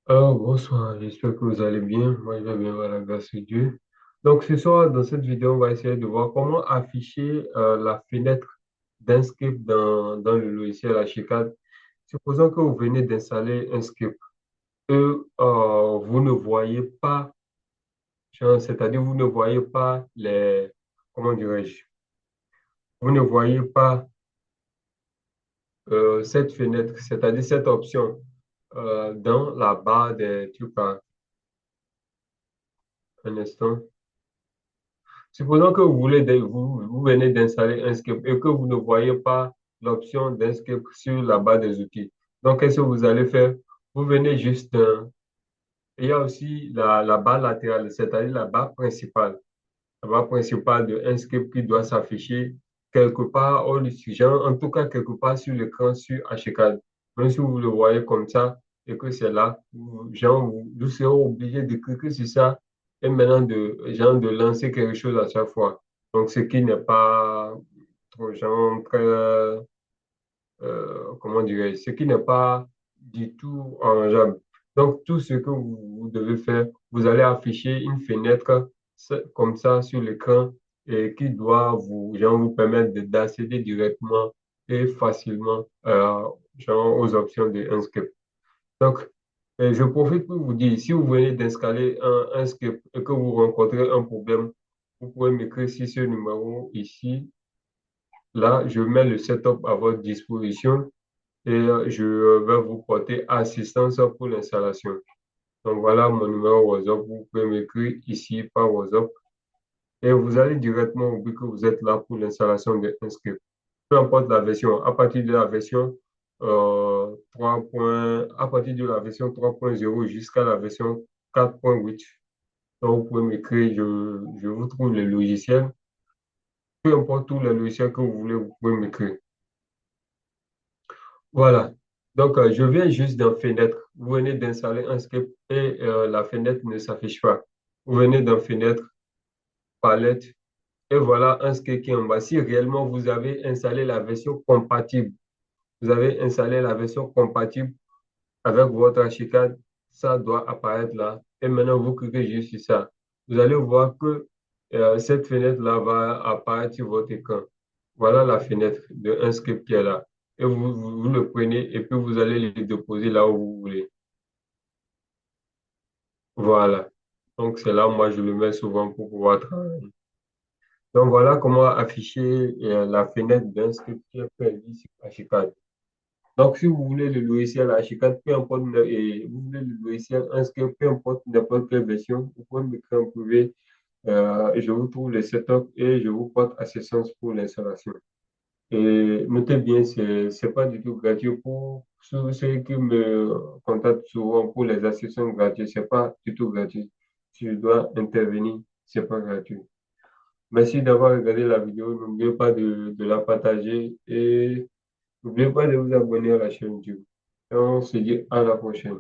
Alors, bonsoir, j'espère que vous allez bien. Moi, je vais bien, par la grâce de Dieu. Donc, ce soir, dans cette vidéo, on va essayer de voir comment afficher la fenêtre d'un script dans le logiciel Archicad. Supposons que vous venez d'installer un script et vous ne voyez pas, c'est-à-dire vous ne voyez pas comment dirais-je, vous ne voyez pas cette fenêtre, c'est-à-dire cette option dans la barre des trucs. Un instant. Supposons que vous venez d'installer un script et que vous ne voyez pas l'option d'un script sur la barre des outils. Donc, qu'est-ce que vous allez faire? Vous venez juste, il y a aussi la barre latérale, c'est-à-dire la barre principale. La barre principale de un script qui doit s'afficher quelque part, genre, en tout cas quelque part sur l'écran sur HCAD. Même si vous le voyez comme ça et que c'est là, vous serez obligé de cliquer sur ça et maintenant de lancer quelque chose à chaque fois. Donc, ce qui n'est pas trop, très, comment dirais-je, ce qui n'est pas du tout envisageable. Donc, tout ce que vous devez faire, vous allez afficher une fenêtre comme ça sur l'écran et qui doit vous permettre d'accéder directement et facilement aux options de un script. Donc, je profite pour vous dire, si vous venez d'installer un script et que vous rencontrez un problème, vous pouvez m'écrire sur ce numéro ici. Là, je mets le setup à votre disposition et je vais vous porter assistance pour l'installation. Donc voilà mon numéro WhatsApp. Vous pouvez m'écrire ici par WhatsApp et vous allez directement au but que vous êtes là pour l'installation de script. Peu importe la version, à partir de la version 3. À partir de la version 3.0 jusqu'à la version 4.8. Donc vous pouvez m'écrire, je vous trouve les logiciels. Peu importe tous les logiciels que vous voulez, vous pouvez m'écrire. Voilà. Donc, je viens juste d'un fenêtre. Vous venez d'installer un script et la fenêtre ne s'affiche pas. Vous venez d'un fenêtre, palette, et voilà un script qui est en bas. Si réellement vous avez installé la version compatible, vous avez installé la version compatible avec votre archicad, ça doit apparaître là. Et maintenant, vous cliquez juste sur ça. Vous allez voir que cette fenêtre-là va apparaître sur votre écran. Voilà la fenêtre de un script qui est là. Et vous le prenez et puis vous allez le déposer là où vous voulez. Voilà. Donc, c'est là, moi, je le mets souvent pour pouvoir travailler. Donc, voilà comment afficher la fenêtre d'un script qui est prévu sur Archicad. Donc, si vous voulez le logiciel Archicad, peu importe, et vous voulez le logiciel Inkscape, peu importe n'importe quelle version, vous pouvez m'écrire en privé. Je vous trouve le setup et je vous porte assistance pour l'installation. Et notez bien, c'est pas du tout gratuit pour ceux qui me contactent souvent pour les assistances gratuites. C'est pas du tout gratuit. Si je dois intervenir, c'est pas gratuit. Merci d'avoir regardé la vidéo. N'oubliez pas de la partager et n'oubliez pas de vous abonner à la chaîne YouTube. Et on se dit à la prochaine.